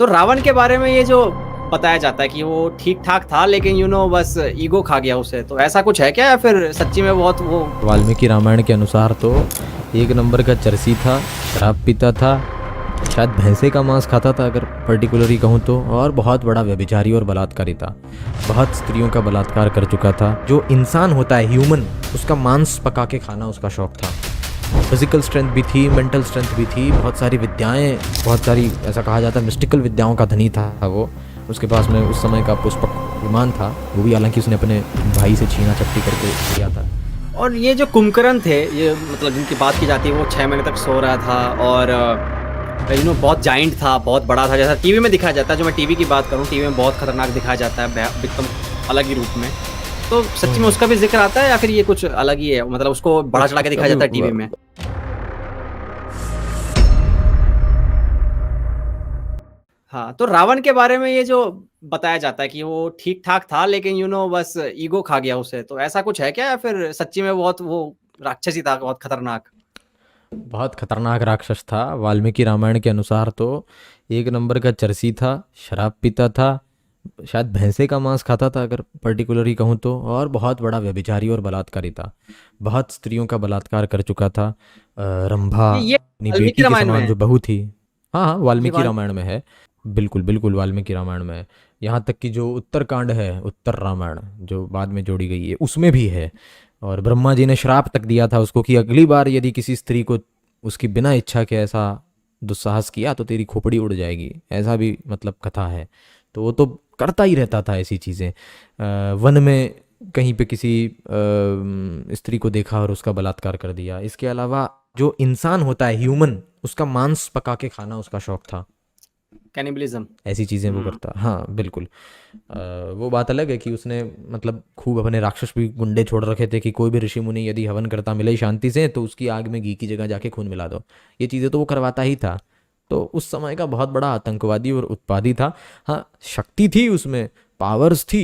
तो रावण के बारे में ये जो बताया जाता है कि वो ठीक-ठाक था लेकिन बस ईगो खा गया उसे, तो ऐसा कुछ है क्या या फिर सच्ची में बहुत वो वाल्मीकि रामायण के अनुसार तो एक नंबर का चरसी था, शराब पीता था, शायद भैंसे का मांस खाता था अगर पर्टिकुलरली कहूँ तो, और बहुत बड़ा व्यभिचारी और बलात्कारी था। बहुत स्त्रियों का बलात्कार कर चुका था। जो इंसान होता है ह्यूमन, उसका मांस पका के खाना उसका शौक था। फिजिकल स्ट्रेंथ भी थी, मेंटल स्ट्रेंथ भी थी, बहुत सारी विद्याएं, बहुत सारी ऐसा कहा जाता है मिस्टिकल विद्याओं का धनी था वो। उसके पास में उस समय का पुष्पक विमान था, वो भी हालांकि उसने अपने भाई से छीना चपटी करके लिया था। और ये जो कुंभकर्ण थे, ये मतलब जिनकी बात की जाती है वो 6 महीने तक सो रहा था और बहुत जायंट था, बहुत बड़ा था, जैसा टीवी में दिखाया जाता है। जो मैं टीवी की बात करूँ, टीवी में बहुत खतरनाक दिखाया जाता है एकदम अलग ही रूप में। तो सच्ची में उसका भी ज़िक्र आता है या फिर ये कुछ अलग ही है? मतलब उसको बढ़ा-चढ़ा के उसका दिखाया भी जाता है टीवी में? हाँ, तो रावण के बारे में ये जो बताया जाता है कि वो ठीक-ठाक था लेकिन बस ईगो खा गया उसे, तो ऐसा कुछ है क्या या फिर सच्ची में बहुत वो राक्षस ही था बहुत खतरनाक? बहुत खतरनाक राक्षस था। वाल्मीकि रामायण के अनुसार तो एक नंबर का चरसी था, शराब पीता था, शायद भैंसे का मांस खाता था अगर पर्टिकुलरली कहूँ तो, और बहुत बड़ा व्यभिचारी और बलात्कारी था। बहुत स्त्रियों का बलात्कार कर चुका था। रंभा ये अपनी वाल्मीकि बेटी के रामायण में समान है? जो बहू थी। हाँ हाँ, ये वाल्मीकि वाल रामायण में है। बिल्कुल बिल्कुल वाल्मीकि रामायण में है। यहाँ तक कि जो उत्तरकांड है, उत्तर रामायण जो बाद में जोड़ी गई है, उसमें भी है। और ब्रह्मा जी ने श्राप तक दिया था उसको कि अगली बार यदि किसी स्त्री को उसकी बिना इच्छा के ऐसा दुस्साहस किया तो तेरी खोपड़ी उड़ जाएगी, ऐसा भी मतलब कथा है। तो वो तो करता ही रहता था ऐसी चीज़ें। वन में कहीं पे किसी स्त्री को देखा और उसका बलात्कार कर दिया। इसके अलावा जो इंसान होता है ह्यूमन, उसका मांस पका के खाना उसका शौक था। कैनिबलिज़्म। ऐसी चीज़ें वो हुँ। करता, हाँ बिल्कुल। वो बात अलग है कि उसने मतलब खूब अपने राक्षस भी गुंडे छोड़ रखे थे कि कोई भी ऋषि मुनि यदि हवन करता मिले शांति से तो उसकी आग में घी की जगह जाके खून मिला दो। ये चीज़ें तो वो करवाता ही था। तो उस समय का बहुत बड़ा आतंकवादी और उत्पादी था। हाँ, शक्ति थी उसमें, पावर्स थी,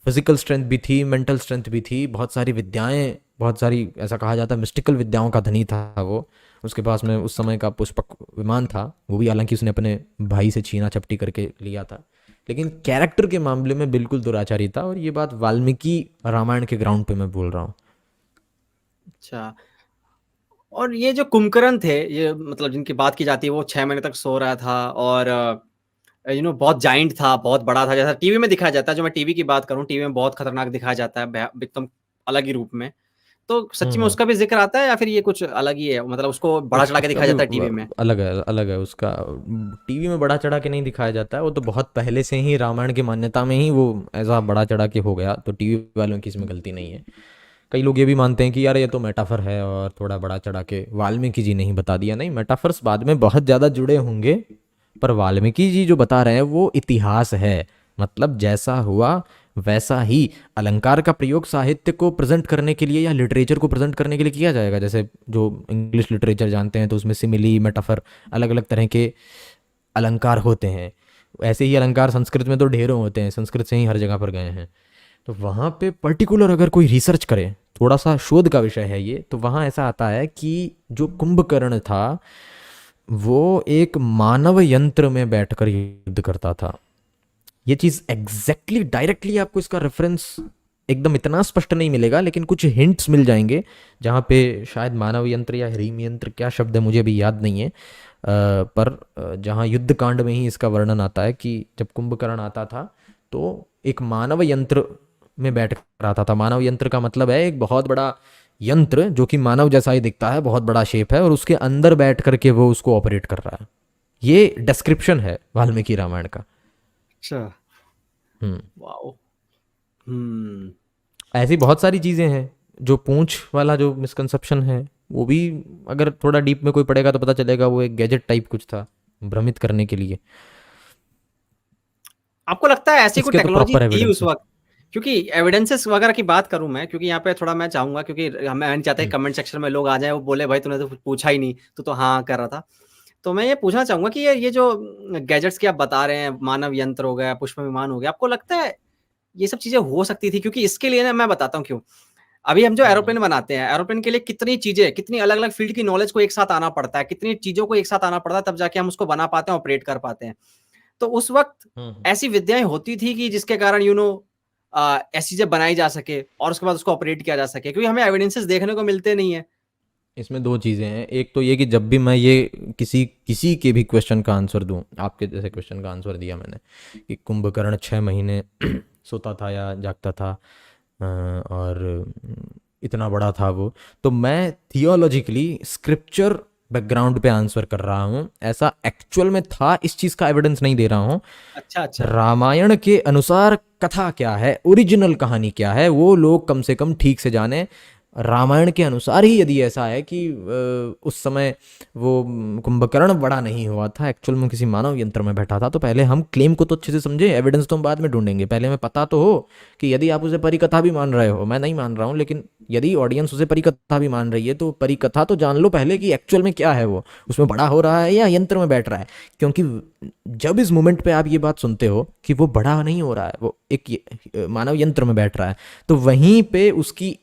फिजिकल स्ट्रेंथ भी थी, मेंटल स्ट्रेंथ भी थी, बहुत सारी विद्याएं, बहुत सारी ऐसा कहा जाता है मिस्टिकल विद्याओं का धनी था वो। उसके पास में उस समय का पुष्पक विमान था, वो भी हालांकि उसने अपने भाई से छीना चपटी करके लिया था। लेकिन कैरेक्टर के मामले में बिल्कुल दुराचारी था, और ये बात वाल्मीकि रामायण के ग्राउंड पे मैं बोल रहा हूँ। अच्छा। और ये जो कुंभकर्ण थे, ये मतलब जिनकी बात की जाती है वो 6 महीने तक सो रहा था और बहुत जायंट था, बहुत बड़ा था, जैसा टीवी में दिखाया जाता है। जो मैं टीवी की बात करूँ, टीवी में बहुत खतरनाक दिखाया जाता है एकदम अलग ही रूप में। तो सच्ची में हम्म। उसका भी ज़िक्र आता है या फिर ये कुछ अलग ही है? मतलब उसको बढ़ा-चढ़ा के उसका दिखाया भी जाता है टीवी में? अलग है, अलग है उसका। टीवी में बड़ा चढ़ा के नहीं दिखाया जाता है, वो तो बहुत पहले से ही रामायण की मान्यता में ही वो ऐसा बड़ा चढ़ा के हो गया, तो टीवी वालों की इसमें गलती नहीं है। कई लोग ये भी मानते हैं कि यार ये तो मेटाफर है और थोड़ा बड़ा चढ़ा के वाल्मीकि जी ने ही बता दिया। नहीं, मेटाफर्स बाद में बहुत ज़्यादा जुड़े होंगे, पर वाल्मीकि जी जो बता रहे हैं वो इतिहास है। मतलब जैसा हुआ वैसा ही अलंकार का प्रयोग साहित्य को प्रेजेंट करने के लिए या लिटरेचर को प्रेजेंट करने के लिए किया जाएगा। जैसे जो इंग्लिश लिटरेचर जानते हैं तो उसमें सिमिली, मेटाफर, अलग अलग तरह के अलंकार होते हैं। ऐसे ही अलंकार संस्कृत में तो ढेरों होते हैं, संस्कृत से ही हर जगह पर गए हैं। तो वहाँ पे पर्टिकुलर अगर कोई रिसर्च करे, थोड़ा सा शोध का विषय है ये, तो वहाँ ऐसा आता है कि जो कुंभकर्ण था वो एक मानव यंत्र में बैठकर युद्ध करता था। ये चीज़ एग्जैक्टली डायरेक्टली आपको इसका रेफरेंस एकदम इतना स्पष्ट नहीं मिलेगा, लेकिन कुछ हिंट्स मिल जाएंगे जहाँ पे शायद मानव यंत्र या ह्रीम यंत्र, क्या शब्द है मुझे भी याद नहीं है, पर जहाँ युद्ध कांड में ही इसका वर्णन आता है कि जब कुंभकर्ण आता था तो एक मानव यंत्र में बैठ कर आता था। मानव यंत्र का मतलब है एक बहुत बड़ा यंत्र जो कि मानव जैसा ही दिखता है, बहुत बड़ा शेप है, और उसके अंदर बैठ करके वो उसको ऑपरेट कर रहा है। ये डिस्क्रिप्शन है वाल्मीकि रामायण का। अच्छा, हम्म। वॉव! हुँ। ऐसी बहुत सारी चीज़ें हैं। जो पूंछ वाला जो मिसकंसेप्शन है, वो भी अगर थोड़ा डीप में कोई पढ़ेगा तो पता चलेगा वो एक गैजेट टाइप कुछ था, भ्रमित करने के लिए। आपको लगता है ऐसी कोई इसके तो टेक्नोलॉजी प्रॉपर थी एविडेंस उस है। वक़्त? क्योंकि एविडेंसेस वगैरह की बात करूँ मैं, क्योंकि यहाँ पे थोड़ा मैं चाहूँगा, क्योंकि मैं नहीं चाहता कि हम्म। कमेंट सेक्शन में लोग आ जाएँ, वो बोले भाई तूने तो कुछ पूछा ही नहीं, तू तो हाँ कर रहा था। तो मैं ये पूछना चाहूँगा कि ये जो गैजेट्स की आप बता रहे हैं, मानव यंत्र हो गया, पुष्प विमान हो गया, आपको लगता है ये सब चीज़ें हो सकती थी? क्योंकि इसके लिए ना मैं बताता हूँ क्यों। अभी हम जो हम्म। एरोप्लेन बनाते हैं, एरोप्लेन के लिए कितनी चीज़ें, कितनी अलग-अलग फ़ील्ड की नॉलेज को एक साथ आना पड़ता है, कितनी चीज़ों को एक साथ आना पड़ता है, तब जाके हम उसको बना पाते हैं, ऑपरेट कर पाते हैं। तो उस वक्त हम्म ऐसी विद्याएं होती थी कि जिसके कारण ऐसी चीजें बनाई जा सके और उसके बाद उसको ऑपरेट किया जा सके, क्योंकि हमें एविडेंसेस देखने को मिलते नहीं है। इसमें दो चीज़ें हैं। एक तो ये कि जब भी मैं ये किसी किसी के भी क्वेश्चन का आंसर दूं, आपके जैसे क्वेश्चन का आंसर दिया मैंने कि कुंभकर्ण 6 महीने सोता था या जागता था, और इतना बड़ा था वो, तो मैं थियोलॉजिकली स्क्रिप्चर बैकग्राउंड पे आंसर कर रहा हूँ, ऐसा एक्चुअल में था इस चीज़ का एविडेंस नहीं दे रहा हूँ। अच्छा अच्छा। रामायण के अनुसार कथा क्या है, ओरिजिनल कहानी क्या है, वो लोग कम से कम ठीक से जाने। रामायण के अनुसार ही यदि ऐसा है कि उस समय वो कुंभकर्ण बड़ा नहीं हुआ था, एक्चुअल में किसी मानव यंत्र में बैठा था, तो पहले हम क्लेम को तो अच्छे से समझे, एविडेंस तो हम बाद में ढूंढेंगे। पहले हमें पता तो हो कि यदि आप उसे परिकथा भी मान रहे हो, मैं नहीं मान रहा हूँ, लेकिन यदि ऑडियंस उसे परिकथा भी मान रही है तो परिकथा तो जान लो पहले कि एक्चुअल में क्या है, वो उसमें बड़ा हो रहा है या यंत्र में बैठ रहा है। क्योंकि जब इस मोमेंट पे आप ये बात सुनते हो कि वो बड़ा नहीं हो रहा है, वो एक मानव यंत्र में बैठ रहा है, तो वहीं पे उसकी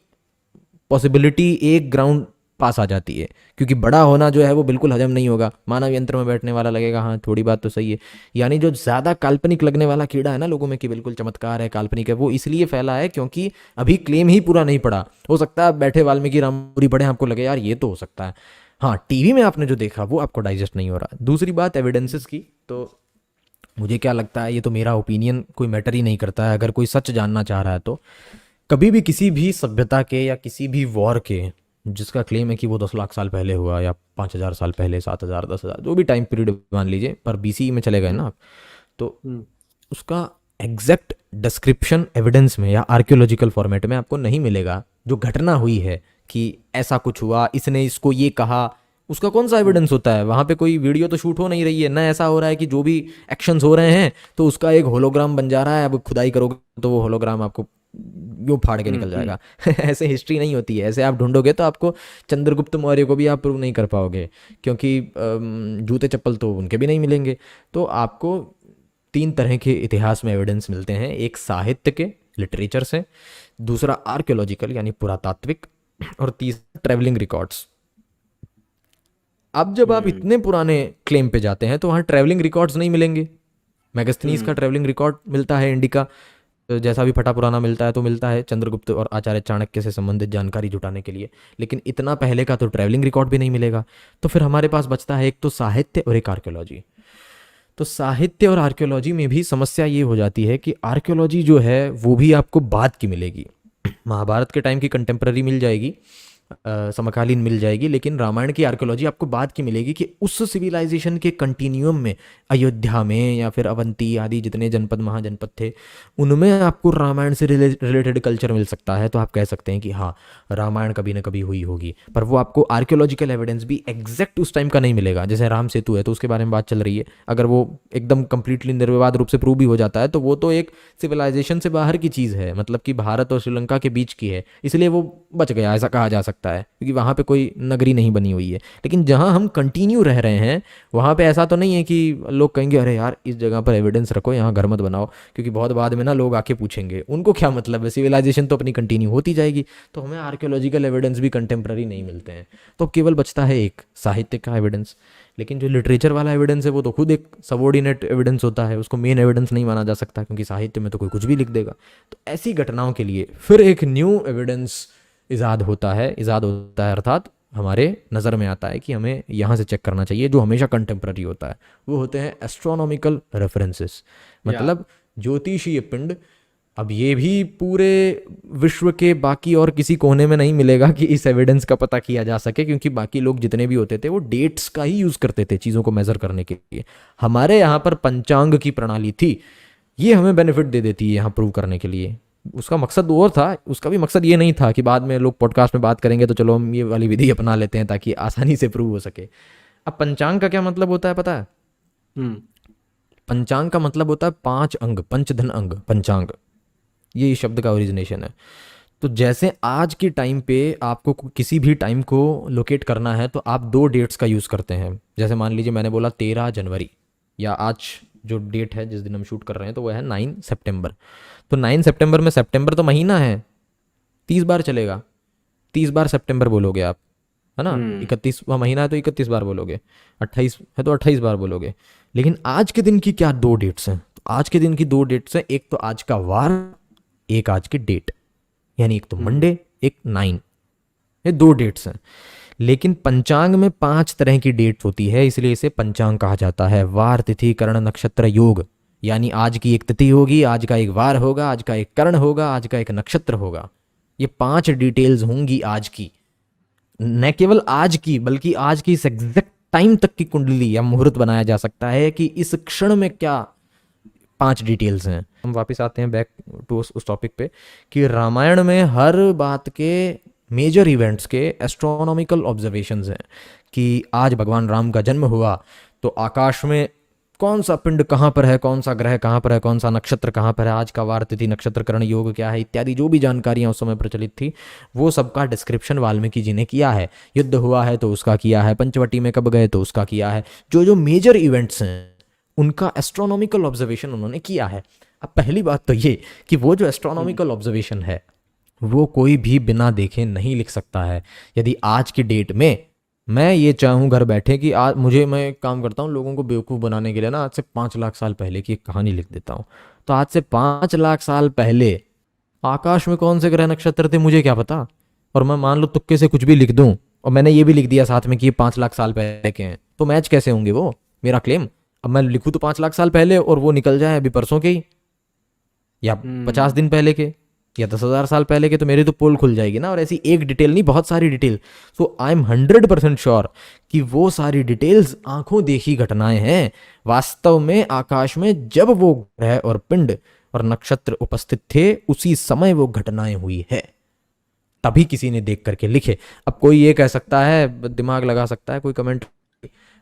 पॉसिबिलिटी एक ग्राउंड पास आ जाती है, क्योंकि बड़ा होना जो है वो बिल्कुल हजम नहीं होगा। मानव यंत्र में बैठने वाला लगेगा हाँ थोड़ी बात तो सही है। यानी जो ज़्यादा काल्पनिक लगने वाला कीड़ा है ना लोगों में कि बिल्कुल चमत्कार है, काल्पनिक है, वो इसलिए फैला है क्योंकि अभी क्लेम ही पूरा नहीं पड़ा। हो सकता है आप बैठे वाल्मीकि रामायण पढ़े, आपको लगे यार ये तो हो सकता है, हाँ टीवी में आपने जो देखा वो आपको डाइजेस्ट नहीं हो रहा। दूसरी बात एविडेंसेस की, तो मुझे क्या लगता है, ये तो मेरा ओपिनियन कोई मैटर ही नहीं करता है। अगर कोई सच जानना चाह रहा है तो कभी भी किसी भी सभ्यता के या किसी भी वॉर के, जिसका क्लेम है कि वो 10 लाख साल पहले हुआ या 5,000 साल पहले, 7,000, 10,000, जो भी टाइम पीरियड मान लीजिए, पर बीसी में चले गए ना आप, तो हम्म। उसका एग्जैक्ट डिस्क्रिप्शन एविडेंस में या आर्कियोलॉजिकल फॉर्मेट में आपको नहीं मिलेगा। जो घटना हुई है कि ऐसा कुछ हुआ, इसने इसको ये कहा, उसका कौन सा हम्म। एविडेंस होता है? वहाँ पे कोई वीडियो तो शूट हो नहीं रही है ना, ऐसा हो रहा है कि जो भी एक्शंस हो रहे हैं तो उसका एक होलोग्राम बन जा रहा है। अब खुदाई करोगे तो वो होलोग्राम आपको यूं फाड़ के निकल जाएगा। ऐसे हिस्ट्री नहीं होती है, ऐसे आप ढूंढोगे तो आपको चंद्रगुप्त मौर्य को भी आप प्रूव नहीं कर पाओगे, क्योंकि जूते चप्पल तो उनके भी नहीं मिलेंगे। तो आपको 3 तरह के इतिहास में एविडेंस मिलते हैं, एक साहित्य के, लिटरेचर से, दूसरा आर्कियोलॉजिकल यानी पुरातात्विक, और तीसरा ट्रैवलिंग रिकॉर्ड्स। अब जब आप हम्म। इतने पुराने क्लेम पे जाते हैं तो वहाँ ट्रैवलिंग रिकॉर्ड्स नहीं मिलेंगे। मैगस्थनीज का ट्रैवलिंग रिकॉर्ड मिलता है इंडिका, जैसा भी फटा पुराना मिलता है तो मिलता है चंद्रगुप्त और आचार्य चाणक्य से संबंधित जानकारी जुटाने के लिए, लेकिन इतना पहले का तो ट्रैवलिंग रिकॉर्ड भी नहीं मिलेगा। तो फिर हमारे पास बचता है एक तो साहित्य और एक आर्कियोलॉजी। तो साहित्य और आर्कियोलॉजी में भी समस्या ये हो जाती है कि आर्कियोलॉजी जो है वो भी आपको बाद की मिलेगी। महाभारत के टाइम की कंटेम्प्ररी मिल जाएगी, समकालीन मिल जाएगी, लेकिन रामायण की आर्कियोलॉजी आपको बाद की मिलेगी कि उस सिविलाइजेशन के कंटिन्यूम में, अयोध्या में या फिर अवंती आदि जितने जनपद महाजनपद थे, उनमें आपको रामायण से रिलेटेड कल्चर मिल सकता है। तो आप कह सकते हैं कि हाँ रामायण कभी ना कभी हुई होगी, पर वो आपको आर्कियोलॉजिकल एविडेंस भी एग्जैक्ट उस टाइम का नहीं मिलेगा। जैसे राम सेतु है तो उसके बारे में बात चल रही है, अगर वो एकदम कंप्लीटली निर्विवाद रूप से प्रूव भी हो जाता है तो वो तो एक सिविलाइजेशन से बाहर की चीज़ है, मतलब कि भारत और श्रीलंका के बीच की है, इसलिए वो बच गया ऐसा कहा जा सकता है, क्योंकि वहाँ पे कोई नगरी नहीं बनी हुई है। लेकिन जहाँ हम कंटिन्यू रह रहे हैं वहाँ पे ऐसा तो नहीं है कि लोग कहेंगे अरे यार इस जगह पर एविडेंस रखो, यहाँ घर मत बनाओ, क्योंकि बहुत बाद में ना लोग आके पूछेंगे, उनको क्या मतलब है, सिविलाइजेशन तो अपनी कंटिन्यू होती जाएगी। तो हमें आर्कियोलॉजिकल एविडेंस भी कंटेम्प्ररी नहीं मिलते हैं, तो केवल बचता है एक साहित्य का एविडेंस। लेकिन जो लिटरेचर वाला एविडेंस है वो तो खुद एक सबॉर्डिनेट एविडेंस होता है, उसको मेन एविडेंस नहीं माना जा सकता, क्योंकि साहित्य में तो कोई कुछ भी लिख देगा। तो ऐसी घटनाओं के लिए फिर एक न्यू एविडेंस इजाद होता है, अर्थात हमारे नज़र में आता है कि हमें यहाँ से चेक करना चाहिए, जो हमेशा कंटेम्प्ररी होता है। वो होते हैं एस्ट्रोनॉमिकल रेफरेंसेस, मतलब ज्योतिषीय पिंड। अब ये भी पूरे विश्व के बाकी और किसी कोने में नहीं मिलेगा कि इस एविडेंस का पता किया जा सके, क्योंकि बाकी लोग जितने भी होते थे वो डेट्स का ही यूज़ करते थे चीज़ों को मेज़र करने के लिए। हमारे यहाँ पर पंचांग की प्रणाली थी, ये हमें बेनिफिट दे देती है यहाँ प्रूव करने के लिए। उसका मकसद और था, उसका भी मकसद ये नहीं था कि बाद में लोग पॉडकास्ट में बात करेंगे तो चलो हम ये वाली विधि अपना लेते हैं ताकि आसानी से प्रूव हो सके। अब पंचांग का क्या मतलब होता है पता है? पंचांग का मतलब होता है 5 अंग, पंचधन अंग, पंचांग, ये इस शब्द का ओरिजिनेशन है। तो जैसे आज के टाइम पे आपको किसी भी टाइम को लोकेट करना है तो आप 2 डेट्स का यूज़ करते हैं। जैसे मान लीजिए मैंने बोला 13 जनवरी, या आज जो डेट है जिस दिन हम शूट कर रहे हैं तो वह है 9 सितंबर। तो 9 सितंबर में, सितंबर तो महीना है, 30 बार चलेगा, 30 बार सितंबर बोलोगे आप, है ना। 31वां महीना है तो 31 बार बोलोगे, 28 है तो 28 बार बोलोगे। लेकिन आज के दिन की क्या 2 डेट्स हैं? तो आज के दिन की 2 डेट्स हैं, एक तो आज का वार, एक आज की डेट, यानी एक तो मंडे, एक 9, ये 2 डेट्स हैं। लेकिन पंचांग में 5 तरह की डेट होती है, इसलिए इसे पंचांग कहा जाता है। वार, तिथि, करण, नक्षत्र, योग, यानी आज की एक तिथि होगी, आज का एक वार होगा, आज का एक करण होगा, आज का एक नक्षत्र होगा। ये 5 डिटेल्स होंगी आज की, न केवल आज की बल्कि आज की इस एग्जैक्ट टाइम तक की कुंडली या मुहूर्त बनाया जा सकता है कि इस क्षण में क्या 5 डिटेल्स हैं। हम वापस आते हैं बैक टू उस टॉपिक पे कि रामायण में हर बात के मेजर इवेंट्स के एस्ट्रोनॉमिकल ऑब्जर्वेशंस हैं कि आज भगवान राम का जन्म हुआ तो आकाश में कौन सा पिंड कहाँ पर है, कौन सा ग्रह कहाँ पर है, कौन सा नक्षत्र कहाँ पर है, आज का वार, तिथि, नक्षत्र, करण, योग क्या है, इत्यादि जो भी जानकारियाँ उस समय प्रचलित थी वो सबका डिस्क्रिप्शन वाल्मीकि जी ने किया है। युद्ध हुआ है तो उसका किया है, पंचवटी में कब गए तो उसका किया है, जो जो मेजर इवेंट्स हैं उनका एस्ट्रोनॉमिकल ऑब्जर्वेशन उन्होंने किया है। अब पहली बात तो ये कि वो जो एस्ट्रोनॉमिकल ऑब्जर्वेशन है वो कोई भी बिना देखे नहीं लिख सकता है। यदि आज की डेट में मैं ये चाहूँ घर बैठे कि आज मैं एक काम करता हूँ लोगों को बेवकूफ़ बनाने के लिए ना, आज से 5 लाख साल पहले की एक कहानी लिख देता हूँ। तो आज से 5 लाख साल पहले आकाश में कौन से ग्रह नक्षत्र थे मुझे क्या पता, और मैं मान लो तुक्के से कुछ भी लिख दूँ और मैंने ये भी लिख दिया साथ में कि ये 5 लाख साल पहले के हैं, तो मैच कैसे होंगे वो मेरा क्लेम? अब मैं लिखूँ तो 5 लाख साल पहले और वो निकल जाए अभी परसों के ही, या 50 दिन पहले के, या 10,000 साल पहले के, तो मेरी तो पोल खुल जाएगी ना। और ऐसी एक डिटेल नहीं, बहुत सारी detail. So I am 100% sure कि वो सारी डिटेल्स आंखों देखी घटनाएं हैं। वास्तव में आकाश में जब वो ग्रह और पिंड और नक्षत्र उपस्थित थे उसी समय वो घटनाएं हुई है, तभी किसी ने देख करके लिखे। अब कोई ये कह सकता है, दिमाग लगा सकता है कोई कमेंट,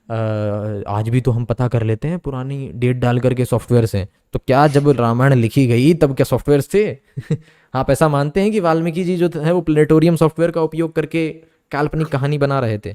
आज भी तो हम पता कर लेते हैं पुरानी डेट डाल करके सॉफ्टवेयर से, तो क्या जब रामायण लिखी गई तब क्या सॉफ्टवेयर थे? आप ऐसा मानते हैं कि वाल्मीकि जी जो है वो प्लेनेटोरियम सॉफ्टवेयर का उपयोग करके काल्पनिक कहानी बना रहे थे?